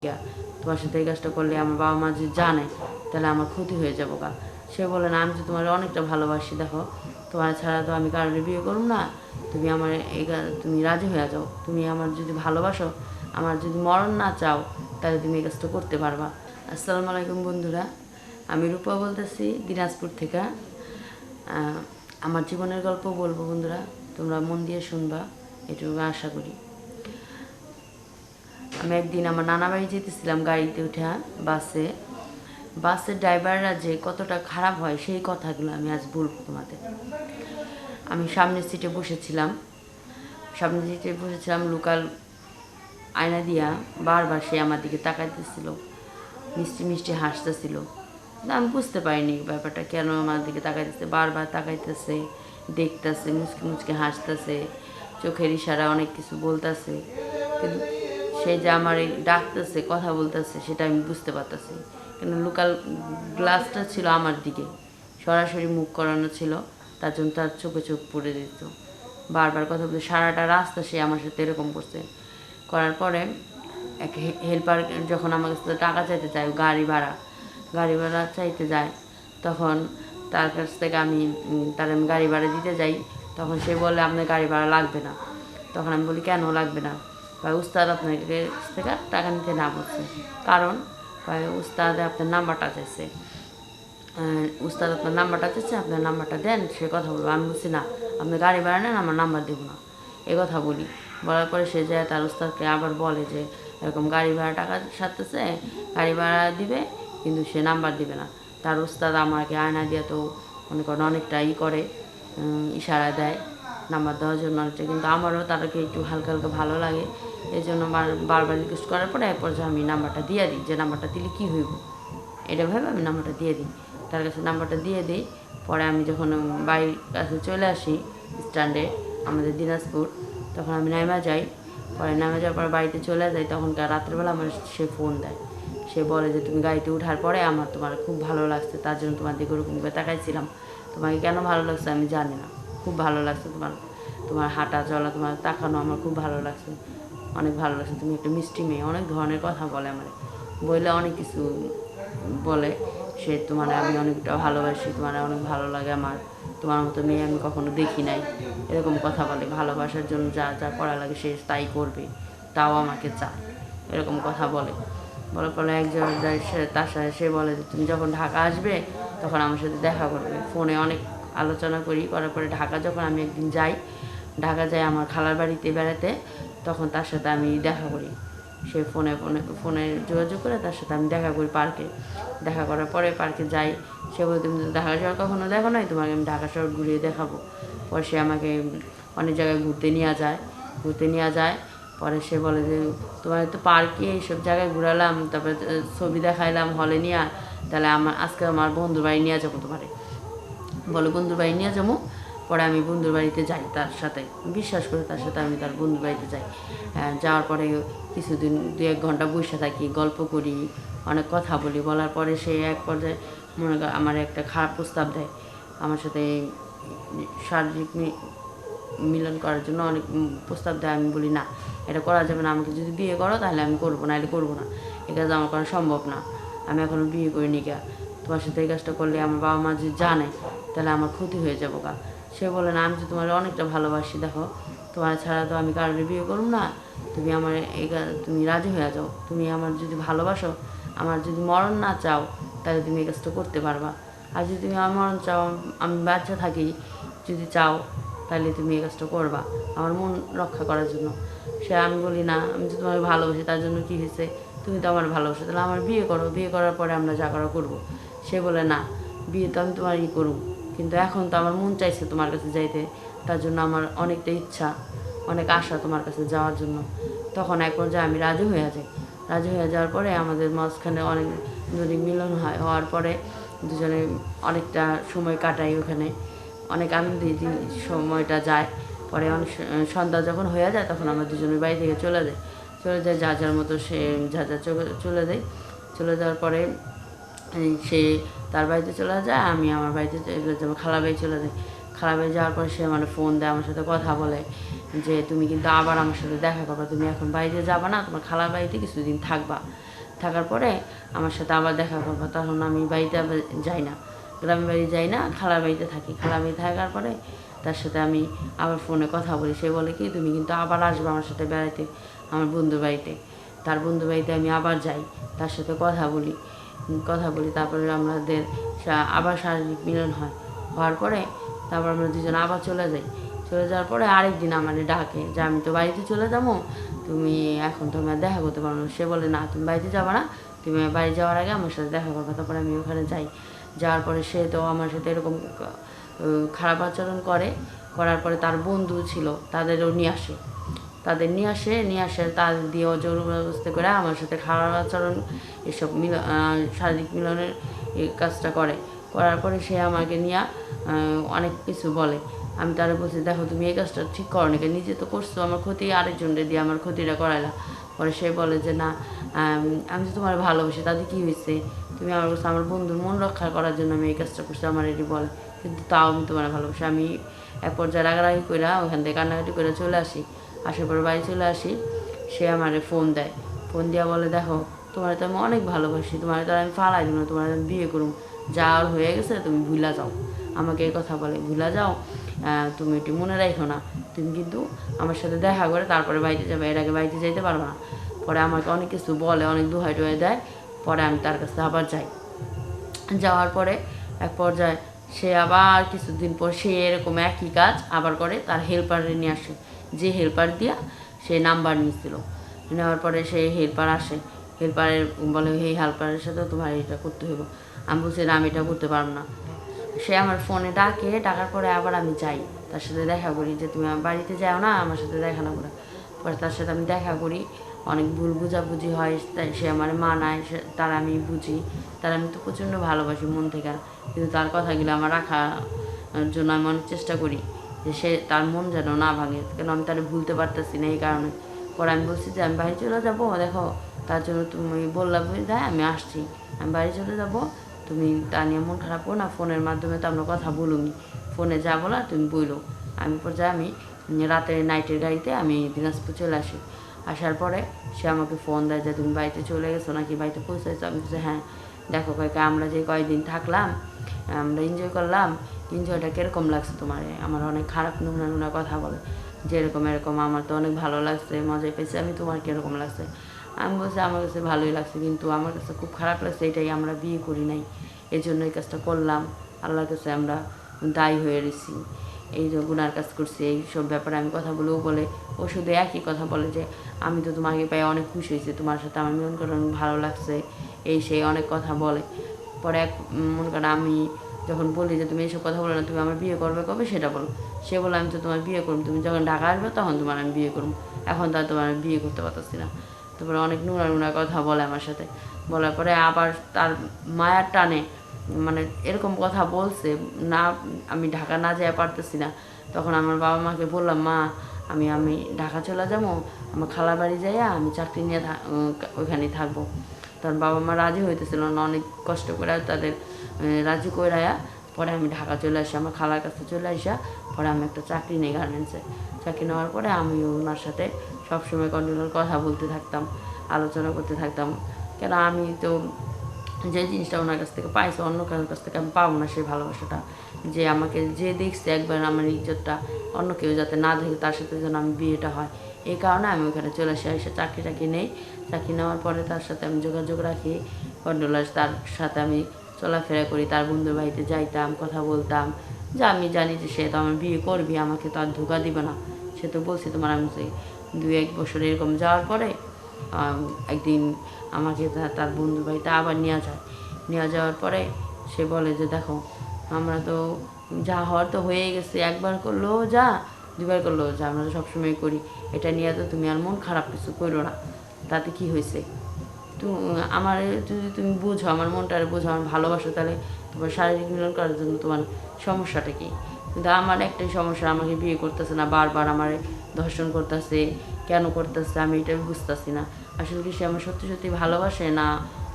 কে, তোমার সাথে এই কাজটা করলে আমার বাবা মা যদি জানে তাহলে আমার ক্ষতি হয়ে যাবো গা। সে বলে না, আমি তো তোমার অনেকটা ভালোবাসি, দেখো তোমার ছাড়া তো আমি কারোর বিয়ে করব না, তুমি আমার তুমি রাজি হয়ে যাও, তুমি আমার যদি ভালোবাসো, আমার যদি মরণ না চাও, তাহলে তুমি এই কাজটা করতে পারবা। আসসালামু আলাইকুম বন্ধুরা, আমি রূপা বলতেছি দিনাজপুর থেকে। আমার জীবনের গল্প বলবো বন্ধুরা, তোমরা মন দিয়ে শুনবা, এটুকু আশা করি। আমি একদিন আমার নানা বাড়ি যেতেছিলাম গাড়িতে উঠে, বাসের ড্রাইভাররা যে কতটা খারাপ হয় সেই কথাগুলো আমি আজ বলবো তোমাদের। আমি সামনের সিটে বসেছিলাম, লোকাল আয়না দিয়া বারবার সে আমার দিকে তাকাইতেছিল, মিষ্টি মিষ্টি হাসতেছিল। আমি বুঝতে পারিনি ব্যাপারটা, কেন আমার দিকে তাকাইতেছে, বারবার তাকাইতেছে, দেখতেছে, মুচকি মুচকি হাসতেছে, চোখের ইশারা অনেক কিছু বলতেছে, কিন্তু সে যে আমার ডাকতেছে, কথা বলতেছে, সেটা আমি বুঝতে পারতেছি। কেন, লোকাল গ্লাসটা ছিল আমার দিকে, সরাসরি মুখ করানো ছিল, তার জন্য তার চোখে চোখ পড়ে দিত, বারবার কথা বলতে। সারাটা রাস্তা সে আমার সাথে এরকম করছে। করার পরে এক হেল্পার যখন আমার কাছে টাকা চাইতে চায়, গাড়ি ভাড়া চাইতে যায়, তখন তার কাছ থেকে আমি গাড়ি ভাড়া দিতে যাই, তখন সে বলে আপনার গাড়ি ভাড়া লাগবে না। তখন আমি বলি কেন লাগবে না? উস্তাদ আপনার কাছ থেকে টাকা নিতে না বলছে, কারণ উস্তাদ আপনার নাম্বারটা চাইছে, আপনার নাম্বারটা দেন, সে কথা বলবো। আমি বলছি না, আপনি গাড়ি ভাড়া নেন, আমার নাম্বার দেবো না, এ কথা বলি। বলার পরে সে যায় তার উস্তাদকে আবার বলে যে এরকম গাড়ি ভাড়া টাকা সারতেছে, গাড়ি ভাড়া দিবে, কিন্তু সে নাম্বার দিবে না। তার উস্তাদ আমাকে আয়না দিয়ে তো মনে করেন অনেকটা করে, ইশারা দেয় নাম্বার দেওয়ার জন্য অনেকটা, কিন্তু আমারও তাদেরকে একটু হালকা হালকা ভালো লাগে, এই জন্য বারবার রিকোয়েস্ট করার পরে এরপর যে আমি নাম্বারটা দিয়ে দিই, যে নাম্বারটা দিলে কী হইব এটা ভেবে আমি নাম্বারটা দিয়ে দিই, তার কাছে নাম্বারটা দিয়ে দিই। পরে আমি যখন বাড়ির কাছে চলে আসি স্ট্যান্ডে, আমাদের দিনাজপুর, তখন আমি নেমে যাই। পরে নেমে যাওয়ার পর বাড়িতে চলে যাই, তখনকার রাত্রেবেলা আমার সে ফোন দেয়। সে বলে যে তুমি গাড়িতে ওঠার পরে তোমার খুব ভালো লাগছে, তার জন্য তোমার দিকে ওরকম করে তাকাইছিলাম, তোমাকে কেন ভালো লাগছে আমি জানি না, খুব ভালো লাগছে, তোমার হাঁটা চলা, তোমার তাকানো আমার খুব ভালো লাগছে, অনেক ভালো লাগছে, তুমি একটা মিষ্টি মেয়ে, অনেক ধরনের কথা বলে আমার, বললে অনেক কিছু বলে সে, আমি অনেকটা ভালোবাসি, অনেক ভালো লাগে আমার, তোমার মতো মেয়ে আমি কখনো দেখি নাই, এরকম কথা বলে। ভালোবাসার জন্য যা যা করা লাগে সে তাই করবে, তাও আমাকে চায়, এরকম কথা বলে। বলার পরে এক জায়গায় তার সাথে সে বলে যে তুমি যখন ঢাকা আসবে তখন আমার সাথে দেখা করবে। ফোনে অনেক আলোচনা করার পরে ঢাকা যখন আমি একদিন যাই আমার খালার বাড়িতে বেড়াতে, তখন তার সাথে আমি দেখা করি। সে ফোনে যোগাযোগ করে তার সাথে আমি দেখা করি পার্কে। দেখা করার পরে পার্কে যাই, সে বলে তুমি তো ঢাকা শহর কখনো দেখো নাই, তোমাকে আমি ঢাকা শহর ঘুরিয়ে দেখাবো। পরে সে আমাকে অনেক জায়গায় ঘুরতে নিয়ে যায়। পরে সে বলে যে তোমার তো পার্কে এইসব জায়গায় ঘুরালাম, তারপরে ছবি দেখাইলাম হলে নিয়ে, তাহলে আজকে আমার বন্ধুর বাড়ি নিয়ে যাবো তোমারে, বলে বন্ধুর বাড়ি নিয়ে যাবো। পরে আমি বন্ধুর বাড়িতে যাই, তার সাথে বিশ্বাস করে তার সাথে আমি তার বন্ধুর বাড়িতে যাই। যাওয়ার পরে কিছুদিন 2-1 ঘন্টা বসে থাকি, গল্প করি, অনেক কথা বলি। বলার পরে সে এক পর্যায়ে মনে কর আমার একটা খারাপ প্রস্তাব দেয়, আমার সাথে শারীরিক মিলন করার জন্য অনেক প্রস্তাব দেয়। আমি বলি না, এটা করা যাবে না, আমাকে যদি বিয়ে করো তাহলে আমি করবো, নাহলে করবো না, এই কাজ আমার করা সম্ভব না, আমি এখনও বিয়ে করিনি গা, তোমার সাথে এই কাজটা করলে আমার বাবা মা যদি জানে তাহলে আমার ক্ষতি হয়ে যাবো গা। সে বলে না, আমি তো তোমার অনেকটা ভালোবাসি, দেখো তোমার ছাড়া তো আমি কারোর বিয়ে করব না, তুমি আমার তুমি রাজি হয়ে যাও, তুমি আমার যদি ভালোবাসো, আমার যদি মরণ না চাও, তাহলে তুমি এই কাজটা করতে পারবা, আর যদি তুমি আমার মরণ চাও, আমি বাচ্চা থাকি, যদি চাও তাহলে তুমি এই কাজটা করবা আমার মন রক্ষা করার জন্য। আমি বলি না, আমি তো তোমাকে ভালোবাসি, তার জন্য কী হয়েছে, তুমি তো আমার ভালোবাসো, তাহলে আমার বিয়ে করো, বিয়ে করার পরে আমরা যা করা করবো। সে বলে না, বিয়ে তো আমি তোমার করুম, কিন্তু এখন তো আমার মন চাইছে তোমার কাছে যাইতে, তার জন্য আমার অনেকটা ইচ্ছা, অনেক আশা তোমার কাছে যাওয়ার জন্য। তখন এক পর্যায়ে আমি রাজি হয়ে যাওয়ার পরে আমাদের মাঝখানে অনেক দৈনিক মিলন হওয়ার পরে দুজনে অনেকটা সময় কাটাই ওখানে, অনেক আনন্দের সময়টা যায়। পরে অনেক সন্ধ্যা যখন হয়ে যায় তখন আমরা দুজনের বাড়ি থেকে চলে যাই, যা যার মতো সে যা চলে যায়। চলে যাওয়ার পরে সে তার বাড়িতে চলে যায়, আমি আমার বাড়িতে যাবো, খালা বাড়ি চলে যাই। খালা বাড়ি যাওয়ার পরে সে আমার ফোন দেয়, আমার সাথে কথা বলে যে তুমি কিন্তু আবার আমার সাথে দেখা করবা, তুমি এখন বাড়িতে যাবা না, তোমার খালার বাড়িতে কিছুদিন থাকবা, থাকার পরে আমার সাথে আবার দেখা করবো। তখন আমি বাড়িতে আবার যাই না, গ্রামের বাড়ি যাই না, খালার বাড়িতে থাকি। খালার বাড়িতে থাকার পরে তার সাথে আমি আবার ফোনে কথা বলি। সে বলে কি তুমি কিন্তু আবার আসবে আমার সাথে বেড়াইতে আমার বন্ধুর বাড়িতে। তার বন্ধুর বাড়িতে আমি আবার যাই, তার সাথে কথা বলি। তারপরে আমাদের আবার শারীরিক মিলন হওয়ার পরে তারপর আমরা দুজন আবার চলে যাই। চলে যাওয়ার পরে আরেকদিন আমাদের ডাকে যে আমি তো বাড়িতে চলে যাবো, তুমি এখন তো আমার দেখা করতে পারো না। সে বলে না, তুমি বাড়িতে যাবে না, তুমি বাড়ি যাওয়ার আগে আমার সাথে দেখা করবে। তারপরে আমি ওখানে যাই। যাওয়ার পরে সে তো আমার সাথে এরকম খারাপ আচরণ করার পরে তার বন্ধু ছিল তাদেরও নিয়ে আসে। নিয়ে আসে তাদের দিয়ে জোরজবরদস্তি করে আমার সাথে খারাপ আচরণ এসব শারীরিক মিলনের এই কাজটা করার পরে সে আমাকে নিয়ে অনেক কিছু বলে। আমি তারা বলছি, দেখো তুমি এই কাজটা ঠিক করো নাকি, নিজে তো করছো, আমার ক্ষতি আরেকজনকে দিয়ে আমার ক্ষতিটা করাইলা। পরে সে বলে যে না, আমি তো তোমার ভালোবাসি, তাতে কী হয়েছে, তুমি আমার কাছে আমার বন্ধুর মন রক্ষা করার জন্য আমি এই কাজটা করছি, আমার এটি বলে, কিন্তু তাও আমি তোমার ভালোবাসি। আমি এক পর্যায়ে রাগারাগি করে ওখান থেকে কান্নাকাটি করে চলে আসি। আসার পরে বাড়ি চলে আসি। সে আমারে ফোন দেয়, ফোন দিয়া বলে, দেখো তোমার তো আমি অনেক ভালোবাসি, তোমার তো আমি ফালাই দিব না, তোমার আমি বিয়ে করুম, যা হয়ে গেছে তুমি ভুলা যাও। আমাকে এই কথা বলে, ভুলা যাও, তুমি এটি মনে রাখো না, তুমি কিন্তু আমার সাথে দেখা করে তারপরে বাড়িতে যাবে, এর আগে বাড়িতে যাইতে পারবে না। পরে আমাকে অনেক কিছু বলে, অনেক দোহাই টোহাই দেয়। পরে আমি তার কাছে আবার যাই। যাওয়ার পরে এক পর্যায়ে সে আবার কিছুদিন পর সে এরকম একই কাজ আবার করে, তার হেল্পারে নিয়ে আসে, যে হেল্পার দিয়া সে নাম্বার নিয়েছিল। নেওয়ার পরে সে হেল্পার আসে, হেল্পারের বলে এই হেল্পারের সাথেও তোমার এটা করতে হইব। আমি বলছি না, আমি এটা করতে পারবো না। সে আমার ফোনে ডাকার পরে আবার আমি যাই, তার সাথে দেখা করি যে তুমি আমার বাড়িতে যাও না, আমার সাথে দেখা না করে। পরে তার সাথে আমি দেখা করি, অনেক ভুল বুঝাবুঝি হয়, তাই সে আমার মানায়, তার আমি বুঝি, তার আমি তো প্রচণ্ড ভালোবাসি মন থেকে। কিন্তু তার কথাগুলো আমার রাখার জন্য আমি অনেক চেষ্টা করি যে সে তার মন যেন না ভাঙে, কেন আমি তার ভুলতে পারতেছি না এই কারণে। পরে আমি বলছি যে আমি বাড়ি চলে যাবো, দেখো তার জন্য তুমি বললাম দেয় আমি আসছি, আমি বাড়ি চলে যাবো, তুমি তা নিয়ে মন খারাপ করো না, ফোনের মাধ্যমে তো আমরা কথা বলুনি, ফোনে যা বলার তুমি বইলো। আমি পর্যায়ে আমি রাতের নাইটের গাড়িতে আমি দিনাজপুর চলে আসি। আসার পরে সে আমাকে ফোন দেয় যে তুমি বাড়িতে চলে গেছো নাকি, বাড়িতে পৌঁছাইছো। আমি বলছি হ্যাঁ। দেখো কয়েকে আমরা যে কয়েকদিন থাকলাম, আমরা এনজয় করলাম, এনজয়টা কীরকম লাগছে তোমার? আমার অনেক খারাপ নোংরা কথা বলে যে এরকম আমার তো অনেক ভালো লাগছে, মজাই পেয়েছি, আমি তোমার কীরকম লাগছে? আমি বলছি আমার কাছে ভালোই লাগছে, কিন্তু আমার কাছে খুব খারাপ লাগছে, এটাই আমরা বিয়ে করি নাই, এই জন্য এই কাজটা করলাম, আল্লাহর কাছে আমরা দায়ী হয়ে রয়েছি, এই যে গুনার কাজ করছি, এই সব ব্যাপারে আমি কথা বলে ও শুধু একই কথা বলে যে আমি তো তোমাকে পাই অনেক খুশি হয়েছি, তোমার সাথে আমার মিলন করে অনেক ভালো লাগছে, এই সেই অনেক কথা বলে। পরে মনে করেন আমি যখন বলি যে তুমি এইসব কথা বলো না, তুমি আমার বিয়ে করবে কবে সেটা বলো, সে বলে আমি তো তোমার বিয়ে করবো, তুমি যখন ঢাকা আসবে তখন তোমার আমি বিয়ে করবো, এখন তো আর তোমার আমি বিয়ে করতে পারতেছি না। তারপরে অনেক নোংরা কথা বলে আমার সাথে। বলার পরে আবার তার মায়ার টানে মানে এরকম কথা বলছে না, আমি ঢাকা না যেতে পারতেছি না। তখন আমার বাবা মাকে বললাম, মা আমি ঢাকা চলে যাবো, আমার খালা বাড়ি যাইয়া আমি চাকরি নিয়ে ওইখানেই থাকবো। তখন বাবা মা রাজি হইতেছিল না, অনেক কষ্ট করে তাদের রাজি কইরায়া পরে আমি ঢাকা চলে আসি, আমার খালার কাছে চলে আসা। পরে আমি একটা চাকরি নিই গার্মেন্টসে। চাকরি নেওয়ার পরে আমি ওনার সাথে সবসময় কন্টিনিউ কথা বলতে থাকতাম, আলোচনা করতে থাকতাম, কেন আমি তো যে জিনিসটা ওনার কাছ থেকে পাইছি অন্য কারোর কাছ থেকে আমি পাবো না, সেই ভালোবাসাটা, যে আমাকে যে দেখছে একবার আমার ইজ্জতটা অন্য কেউ যাতে না দেখে, তার সাথে যেন আমি বিয়েটা হয়, এই কারণে আমি ওখানে চলে আসি। এসে চাকরি নেই, চাকরি নেওয়ার পরে তার সাথে আমি যোগাযোগ রাখি কন্ট্রোলার, তার সাথে আমি চলাফেরা করি, তার বন্ধুর বাড়িতে যাইতাম, কথা বলতাম, যে আমি জানি যে সে তো আমার বিয়ে করবি, আমাকে তো আর ধোকা দিবে না, সে তো বলছি তোমার। আমি 2-1 বছর এরকম যাওয়ার পরে একদিন আমাকে তার বন্ধুর বাড়িতে আবার নিয়ে যাওয়ার পরে সে বলে যে দেখো আমরা তো যা হওয়ার তো হয়ে গেছে, একবার করলেও যা, 2বার করলেও যা, আমরা তো সবসময় করি, এটা নিয়ে তো তুমি আর মন খারাপ কিছু করো না, তাতে কি হয়েছে? আমার যদি তুমি বুঝো, আমার মনটারে বুঝো, আমার ভালোবাসো, তাহলে তোমার শারীরিক মিলন করার জন্য তোমার সমস্যাটা কি? কিন্তু আমার একটাই সমস্যা, আমাকে বিয়ে করতেছে না, বারবার আমার ধর্ষণ করতেছে, কেন করতেছে আমি এটা বুঝতেছি না। আসলে কি সে আমার সত্যি সত্যি ভালোবাসে না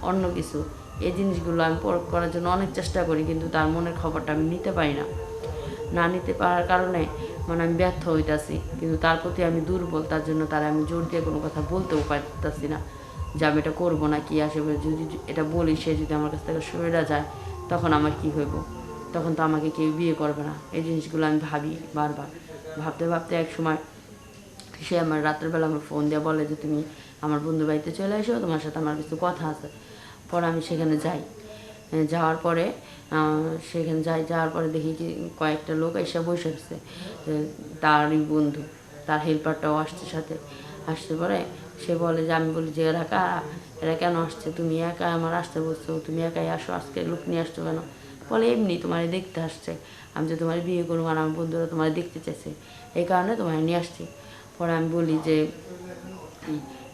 অন্য কিছু? এই জিনিসগুলো আমি পরখ করার জন্য অনেক চেষ্টা করি, কিন্তু তার মনের খবরটা আমি নিতে পারি না নিতে পারার কারণে মানে আমি ব্যর্থ হইতাছি, কিন্তু তার প্রতি আমি দুর্বল, তার জন্য তার আমি জোর দিয়ে কোনো কথা বলতেও পারতেছি না। যে আমি এটা করবো না কি আসবে, যদি এটা বলি সে যদি আমার কাছ থেকে সরে যায় তখন আমার কি হইব, তখন তো আমাকে কেউ বিয়ে করবে না। এই জিনিসগুলো আমি ভাবি বারবার। ভাবতে ভাবতে এক সময় সে আমার রাত্রেবেলা আমার ফোন দিয়ে বলে যে তুমি আমার বন্ধু বাড়িতে চলে এসো, তোমার সাথে আমার কিছু কথা আছে। পরে আমি সেখানে যাই। যাওয়ার পরে সেখানে যাওয়ার পরে দেখি কি কয়েকটা লোক এসে বসে আসছে, তারই বন্ধু, তার হেল্পারটাও আসছে সাথে। আসতে পরে সে বলে যে, আমি বলি যে এরা কারা, এরা কেন আসছে, তুমি একা আমার আসতে বলছো, তুমি একাই আসো, আজকে লোক নিয়ে আসছো কেন? বলে এমনি তোমার দেখতে আসছে, আমি যে তোমার বিয়ে করবো আর আমার বন্ধুরা তোমার দেখতে চাইছে, এই কারণে তোমার নিয়ে আসছি। পরে আমি বলি যে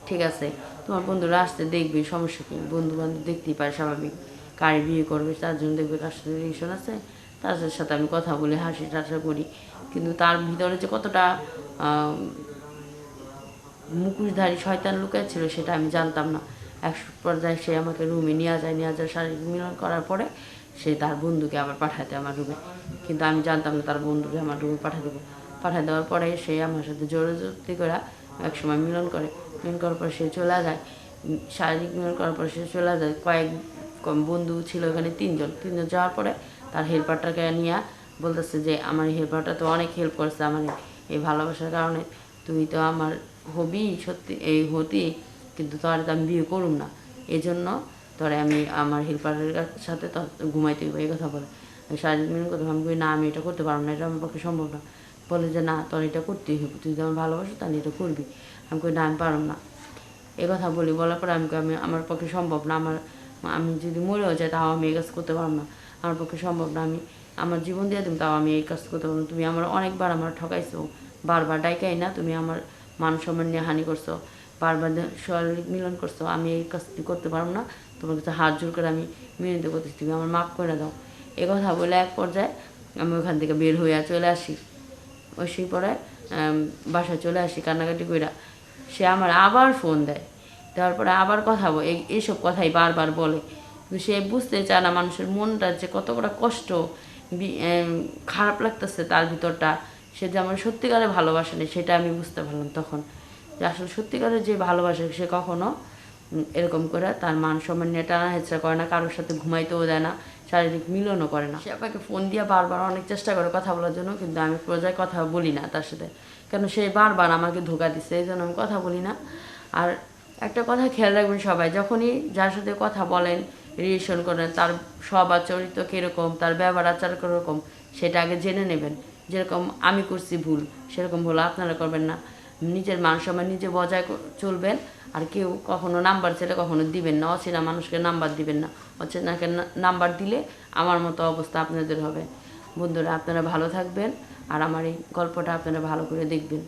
ঠিক আছে, তোমার বন্ধুরা আসতে দেখবে, সমস্যা কী, বন্ধু বান্ধব দেখতেই পারে, স্বাভাবিক, কারে বিয়ে করবে তার জন্য দেখবে কার সাথে রিলেশন আছে, তার সাথে আমি কথা বলি, হাসি ঠাট্টা করি। কিন্তু তার ভিতরে যে কতটা মুখোশধারী শয়তান লুকায় ছিল সেটা আমি জানতাম না। এক পর্যায়ে সে আমাকে রুমে নিয়ে যায় শারীরিক মিলন করার পরে সে তার বন্ধুকে আবার পাঠাতে আমার রুমে, কিন্তু আমি জানতাম না তার বন্ধুকে আমার রুমে পাঠিয়ে দেওয়ার পরে সে আমার সাথে জোরজবরদস্তি করে এক সময় মিলন করার পর সে চলে যায়। শারীরিক মিলন করার পর সে চলে যায়। কয়েক বন্ধু ছিল এখানে, তিনজন যাওয়ার পরে তার হেল্পারটাকে নিয়ে বলতেছে যে আমার হেল্পারটা তো অনেক হেল্প করছে আমার এই ভালোবাসার কারণে, তুই তো আমার হবি সত্যি এই হতি, কিন্তু তোর তো আমি বিয়ে করুম না, এই জন্য তোরে আমি আমার হেল্পারের সাথে তো ঘুমাইতে হইব, এই কথা বলে। শারীরিক মিলন করতে আমি কই না, আমি এটা করতে পারবো না, এটা আমার পক্ষে সম্ভব না। বলে যে না, তোর এটা করতেই হবে, তুই যদি আমার ভালোবাসো তাহলে এটা করবি। আমি কই না, আমি পারব না, এ কথা বলার পরে আমি আমার পক্ষে সম্ভব না, আমি যদি মরেও যাই তাও আমি এই কাজ করতে পারবো না, আমার পক্ষে সম্ভব না, আমি আমার জীবন দিয়ে তুমি তাও আমি এই কাজ করতে পারবো না। তুমি আমার অনেকবার আমার ঠকাইছো, বারবার ডাইকাই না, তুমি আমার মান সম্মান নিয়ে হানি করছো, বারবার শারীরিক মিলন করছো, আমি এই কাজটি করতে পারবো না, তোমার কাছে হাত জোর করে আমি মিনতি করতেছি, তুমি আমার মাফ করে দাও। এ কথা বলে এক পর্যায়ে আমি ওখান থেকে বের হইয়া চলে আসি। সেই পরে বাসায় চলে আসি কান্নাকাটি কইরা। সে আমার আবার ফোন দেয়, দেওয়ার পরে আবার কথা বলে, এইসব কথাই বারবার বলে। কিন্তু সে বুঝতে চায় না মানুষের মনটা যে কত বড় কষ্ট, খারাপ লাগতেছে তার ভিতরটা, সে যে আমার সত্যিকারে ভালোবাসে না সেটা আমি বুঝতে পারলাম তখন, যে আসলে সত্যিকারের যে ভালোবাসে সে কখনো এরকম করে তার মান সম্মান নিয়ে টানা হেঁচড়া করে না, কারোর সাথে ঘুমাইতেও দেয় না, শারীরিক মিলনও করে না। সে আমাকে ফোন দিয়ে বারবার অনেক চেষ্টা করে কথা বলার জন্য, কিন্তু আমি পর্যায়ে কথা বলি না তার সাথে, কেন সে বারবার আমাকে ধোঁকা দিচ্ছে, এই জন্য আমি কথা বলি না। আর একটা কথা খেয়াল রাখবেন সবাই, যখনই যার সাথে কথা বলেন, রিলেশন করেন, তার স্বভাব চরিত্র কীরকম, তার ব্যবহার আচার কীরকম, সেটা আগে জেনে নেবেন। যেরকম আমি করছি ভুল, সেরকম ভুল আপনারা করবেন না। নিজের মান সম্মান নিজে বজায় চলবেন। আর কেউ কখনো নাম্বার চাইলে কখনো দিবেন না, অচেনা মানুষকে নাম্বার দিবেন না, অচেনাকে নাম্বার দিলে আমার মতো অবস্থা আপনাদের হবে। বন্ধুরা, আপনারা ভালো থাকবেন আর আমার এই গল্পটা আপনারা ভালো করে দেখবেন।